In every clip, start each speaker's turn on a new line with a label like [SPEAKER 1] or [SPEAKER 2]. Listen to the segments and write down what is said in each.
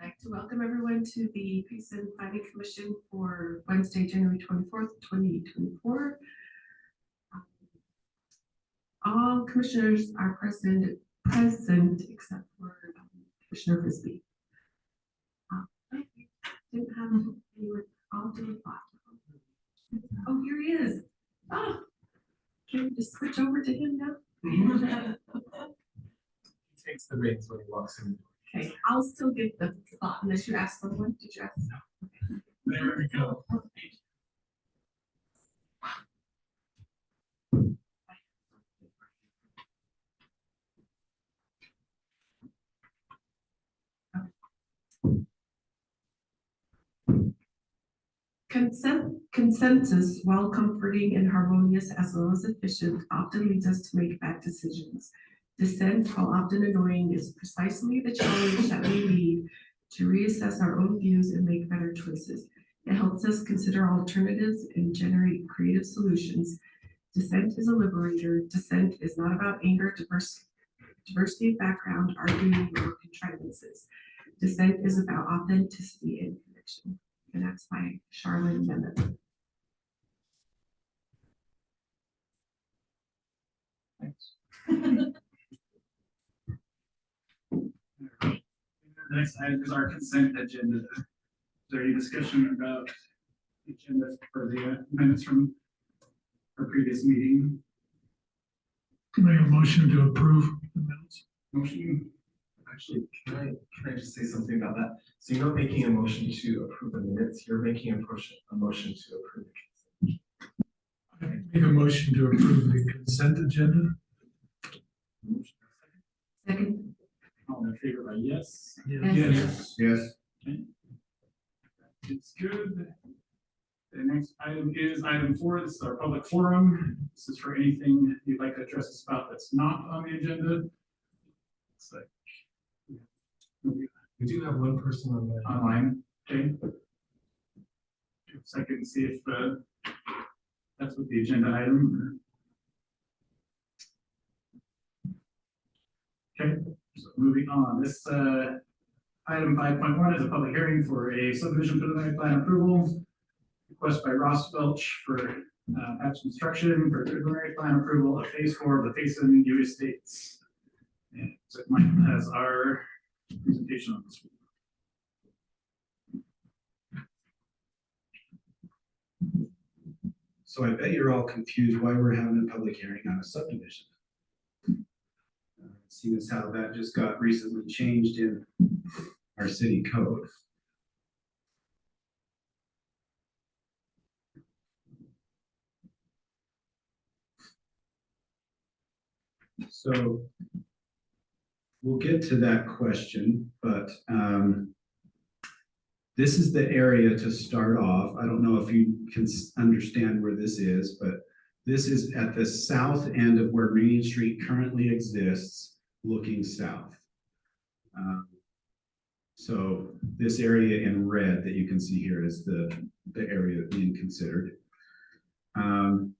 [SPEAKER 1] I'd like to welcome everyone to the Payson Planning Commission for Wednesday, January 24th, 2024. All commissioners are present except for Commissioner Frisbee. I didn't have anyone. I'll do a thought. Oh, here he is. Oh, can we just switch over to him now?
[SPEAKER 2] He takes the reins when he walks in.
[SPEAKER 1] Okay, I'll still give the thought unless you ask someone. Did you ask? No.
[SPEAKER 2] There we go.
[SPEAKER 1] Consensus, while comforting and harmonious as well as efficient, often leads us to make bad decisions. Dissent, while often annoying, is precisely the challenge that we need to reassess our own views and make better choices. It helps us consider alternatives and generate creative solutions. Dissent is a liberator. Dissent is not about anger, diversity of background, arguing, or contrivances. Dissent is about authenticity and connection. And that's by Charlene Bennett.
[SPEAKER 2] Thanks. The next item is our consent agenda. Is there any discussion about the agenda for the minutes from our previous meeting?
[SPEAKER 3] Make a motion to approve the minutes.
[SPEAKER 2] Motion.
[SPEAKER 4] Actually, can I just say something about that? So you're not making a motion to approve the minutes, you're making a motion to approve the consent.
[SPEAKER 3] Make a motion to approve the consent agenda.
[SPEAKER 1] Second.
[SPEAKER 2] All in favor by yes?
[SPEAKER 1] Yes.
[SPEAKER 4] Yes.
[SPEAKER 2] Okay. It's good. The next item is item 4. This is our public forum. This is for anything you'd like to address us about that's not on the agenda. It's like
[SPEAKER 4] We do have one person on the
[SPEAKER 2] online. Okay. So I can see if that's what the agenda item. Okay, so moving on. This item 5.1 is a public hearing for a subdivision preliminary plan approval. Request by Ross Welch for patch construction for preliminary plan approval of phase 4 of the Payson U Estates. And so Mike has our presentation on this.
[SPEAKER 5] So I bet you're all confused why we're having a public hearing on a subdivision. Seeing as how that just got recently changed in our city code. So we'll get to that question, but this is the area to start off. I don't know if you can understand where this is, but this is at the south end of where Main Street currently exists, looking south. So this area in red that you can see here is the area being considered. And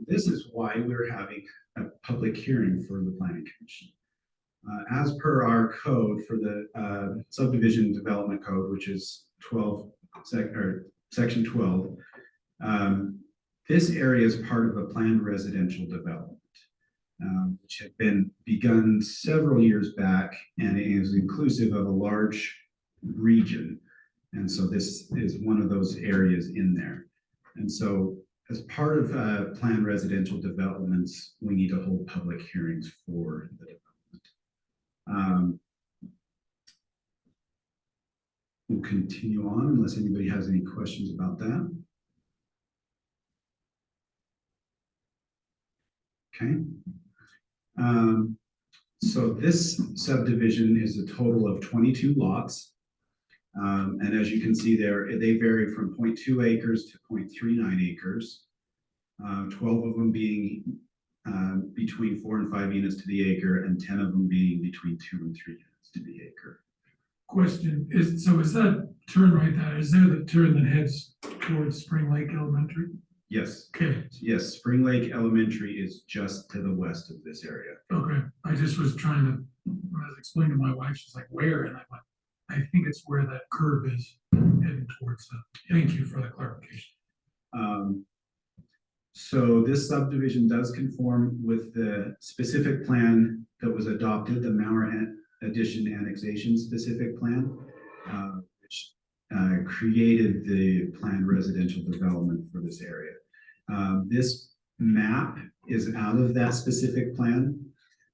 [SPEAKER 5] this is why we're having a public hearing for the Planning Commission. As per our code for the subdivision development code, which is section 12, this area is part of a planned residential development, which had been begun several years back, and it is inclusive of a large region. And so this is one of those areas in there. And so as part of planned residential developments, we need to hold public hearings for the development. We'll continue on unless anybody has any questions about that. Okay. So this subdivision is a total of 22 lots. And as you can see there, they vary from 0.2 acres to 0.39 acres, 12 of them being between 4 and 5 units to the acre, and 10 of them being between 2 and 3 units to the acre.
[SPEAKER 3] Question is, so is that turn right there? Is there the turn that heads towards Spring Lake Elementary?
[SPEAKER 5] Yes.
[SPEAKER 3] Okay.
[SPEAKER 5] Yes, Spring Lake Elementary is just to the west of this area.
[SPEAKER 3] Okay. I just was trying to when I was explaining to my wife, she's like, where? And I went, I think it's where that curve is heading towards. Thank you for the clarification.
[SPEAKER 5] So this subdivision does conform with the specific plan that was adopted, the Mauer Addition Annexation Specific Plan, which created the planned residential development for this area. This map is out of that specific plan.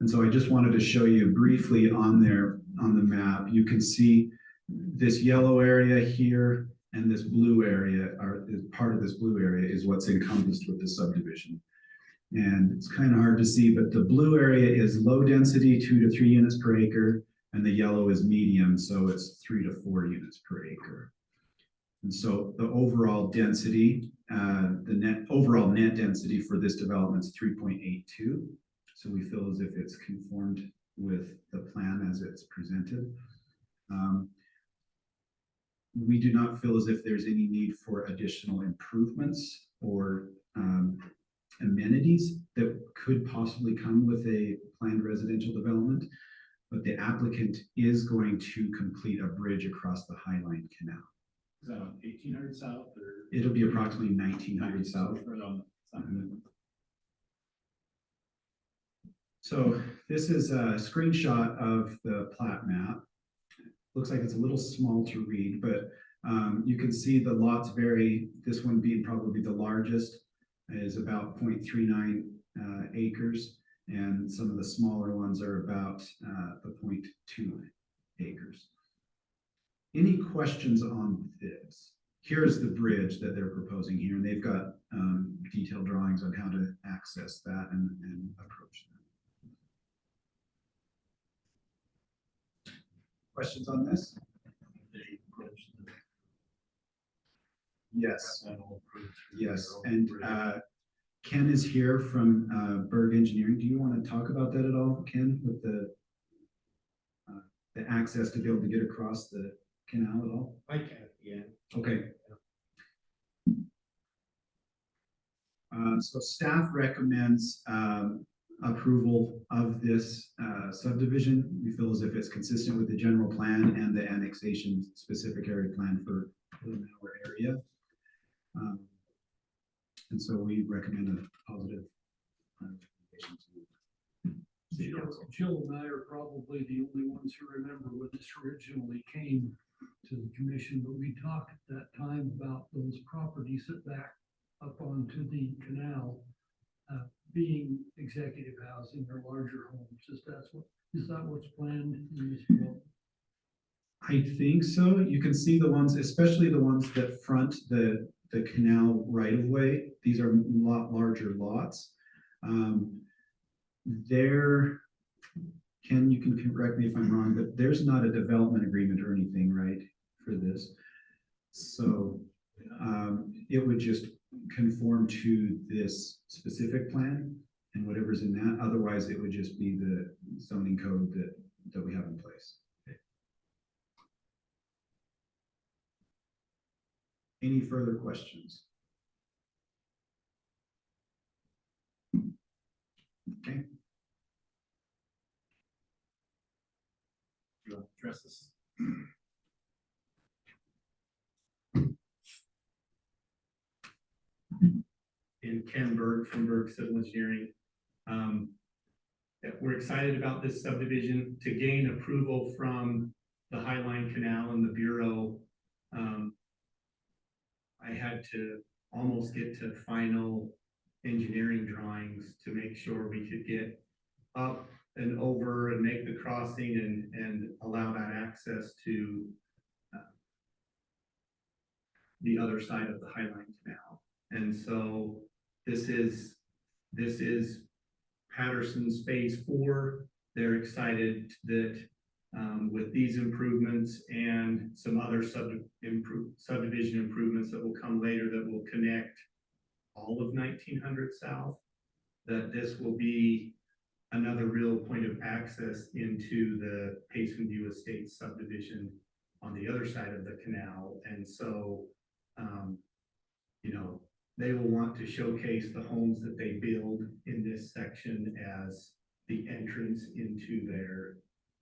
[SPEAKER 5] And so I just wanted to show you briefly on there, on the map, you can see this yellow area here and this blue area, part of this blue area is what's encompassed with the subdivision. And it's kind of hard to see, but the blue area is low density, 2 to 3 units per acre, and the yellow is medium, so it's 3 to 4 units per acre. And so the overall density, overall net density for this development is 3.82. So we feel as if it's conformed with the plan as it's presented. We do not feel as if there's any need for additional improvements or amenities that could possibly come with a planned residential development. But the applicant is going to complete a bridge across the Highline Canal.
[SPEAKER 2] Is that on 1800 South or?
[SPEAKER 5] It'll be approximately 1900 south. So this is a screenshot of the plat map. Looks like it's a little small to read, but you can see the lots vary. This one being probably the largest is about 0.39 acres, and some of the smaller ones are about the 0.2 acres. Any questions on this? Here's the bridge that they're proposing here, and they've got detailed drawings on how to access that and approach that. Questions on this? Yes. Yes, and Ken is here from Berg Engineering. Do you want to talk about that at all, Ken, with the access to be able to get across the canal at all?
[SPEAKER 6] I can, yeah.
[SPEAKER 5] Okay. So staff recommends approval of this subdivision. We feel as if it's consistent with the general plan and the annexation specific area plan for the Mauer area. And so we recommend a positive recommendation to City Council.
[SPEAKER 3] Jill and I are probably the only ones who remember when this originally came to the commission, but we talked at that time about those properties that back up onto the canal being executive housing or larger homes. Is that what's planned in this development?
[SPEAKER 5] I think so. You can see the ones, especially the ones that front the canal right of way. These are a lot larger lots. Ken, you can correct me if I'm wrong, but there's not a development agreement or anything, right, for this. So it would just conform to this specific plan and whatever's in that. Otherwise, it would just be the zoning code that we have in place. Okay. Any further questions? Okay.
[SPEAKER 2] You want to address this?
[SPEAKER 6] And Ken Berg from Berg Civil Engineering. We're excited about this subdivision. To gain approval from the Highline Canal and the Bureau, I had to almost get to final engineering drawings to make sure we could get up and over and make the crossing and allow that access to the other side of the Highline Canal. And so this is Patterson's phase 4. They're excited that with these improvements and some other subdivision improvements that will come later that will connect all of 1900 South, that this will be another real point of access into the Payson View Estates subdivision on the other side of the canal. And so, you know, they will want to showcase the homes that they build in this section as the entrance into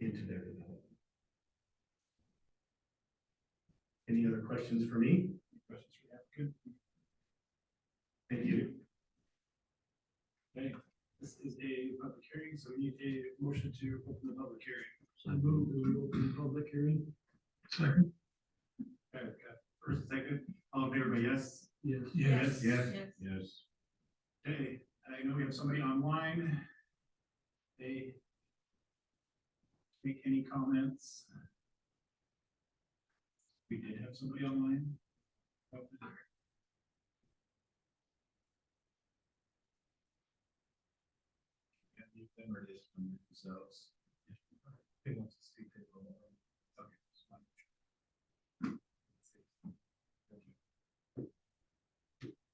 [SPEAKER 6] into their development. Any other questions for me?
[SPEAKER 2] Questions for the applicant?
[SPEAKER 6] Thank you.
[SPEAKER 2] Okay, this is a public hearing, so we need a motion to open the public hearing.
[SPEAKER 3] So I move that we open the public hearing.
[SPEAKER 2] Second. Okay, we've got first and second, all in favor, by yes?
[SPEAKER 3] Yes.
[SPEAKER 2] Yes.
[SPEAKER 4] Yes.
[SPEAKER 2] Yes. Okay, I know we have somebody online. They make any comments? We did have somebody online. Oh, there.
[SPEAKER 4] Yeah, mute them or just from themselves. If they want to speak, they will. Okay, that's fine.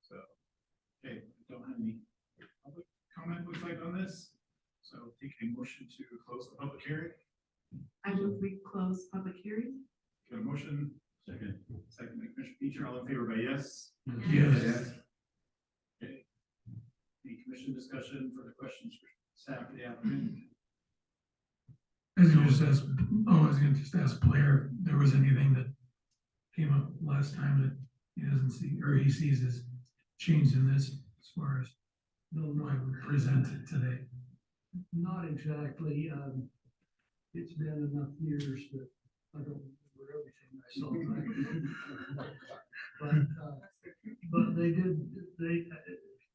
[SPEAKER 2] So, okay, we don't have any public comment, looks like, on this. So take a motion to close the public hearing.
[SPEAKER 1] I move we close public hearing.
[SPEAKER 2] Got a motion? Second. Second by Commissioner Peacher, all in favor, by yes?
[SPEAKER 1] Yes.
[SPEAKER 2] Okay. Any commission discussion, further questions for staff or the applicant?
[SPEAKER 7] I was gonna just ask, I was gonna just ask Blair, if there was anything that came up last time that he doesn't see, or he sees as changed in this as far as why we presented today.
[SPEAKER 3] Not exactly, it's been enough years that I don't remember everything I saw back then. But they did,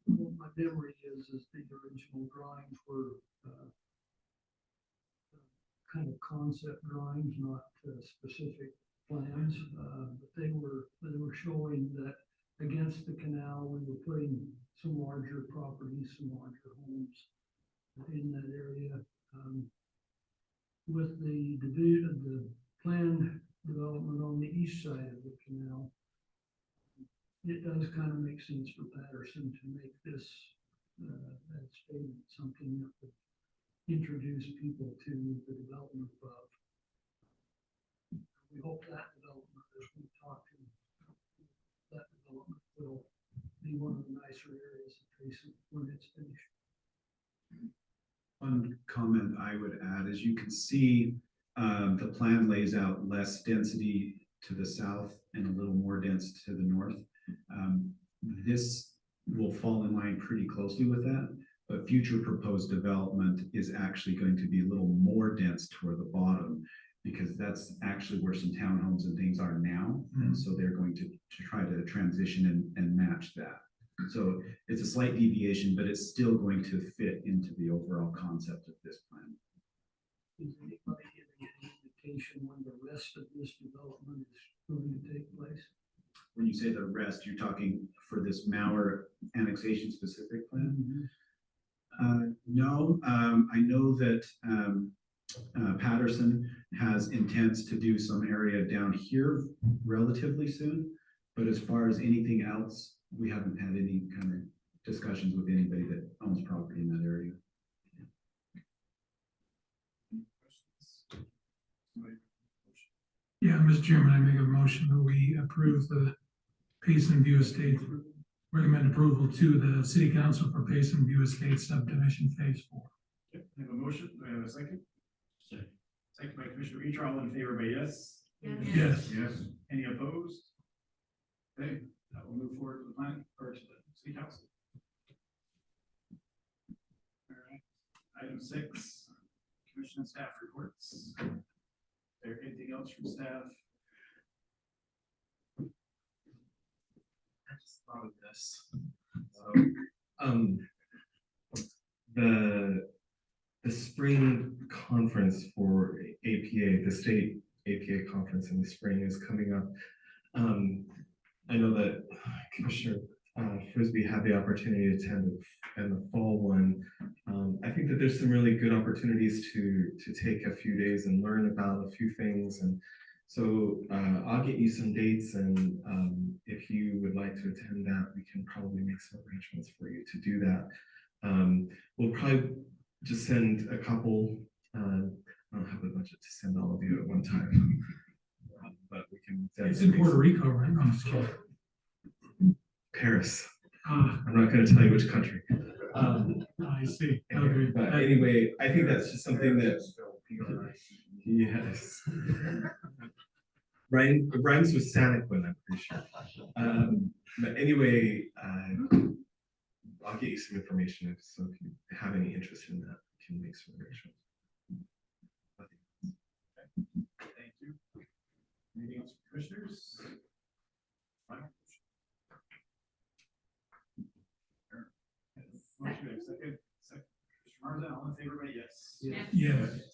[SPEAKER 3] what my memory is the original drawings were, kind of concept drawings, not specific plans, but they were showing that against the canal, we were putting some larger properties, some larger homes in that area. With the division, the planned development on the east side of the canal, it does kind of make sense for Patterson to make this, that statement, something that would introduce people to the development above. We hope that development, as we talk to, that development will be one of the nicer areas of Payson when it's finished.
[SPEAKER 5] One comment I would add is you can see the plan lays out less density to the south and a little more dense to the north. This will fall in line pretty closely with that, but future proposed development is actually going to be a little more dense toward the bottom because that's actually where some townhomes and things are now. And so they're going to try to transition and match that. So it's a slight deviation, but it's still going to fit into the overall concept of this plan.
[SPEAKER 3] Is anybody giving any indication when the rest of this development is going to take place?
[SPEAKER 5] When you say the rest, you're talking for this Mauer annexation specific plan? No, I know that Patterson has intents to do some area down here relatively soon, but as far as anything else, we haven't had any kind of discussions with anybody that owns property in that area.
[SPEAKER 7] Yeah, Mr. Chairman, I make a motion that we approve the Payson View Estate, recommend approval to the city council for Payson View Estate subdivision phase 4.
[SPEAKER 2] Okay, I have a motion, do I have a second? Second by Commissioner Peacher, all in favor, by yes?
[SPEAKER 7] Yes.
[SPEAKER 2] Yes. Any opposed? Okay, that will move forward to the plan, or to the city council. All right, item 6, commission and staff reports. Is there anything else from staff?
[SPEAKER 4] I just thought of this. The spring conference for APA, the state APA conference in the spring is coming up. I know that Commissioner Frisbee had the opportunity to attend in the fall one. I think that there's some really good opportunities to take a few days and learn about a few things. And so I'll get you some dates, and if you would like to attend that, we can probably make some arrangements for you to do that. We'll probably just send a couple. I don't have the budget to send all of you at one time, but we can.
[SPEAKER 7] It's in Puerto Rico, right? No, I'm just kidding.
[SPEAKER 4] Paris. I'm not going to tell you which country.
[SPEAKER 7] I see. Okay.
[SPEAKER 4] But anyway, I think that's just something that Yes. Rhymes with Santaquin, I'm pretty sure. But anyway, I'll get you some information if you have any interest in that, you can make some arrangements.
[SPEAKER 2] Thank you. Anything else, commissioners? Final motion. Motion, second. Commissioner Marzan, all in favor, vote yes.
[SPEAKER 1] Yes.
[SPEAKER 7] Yes.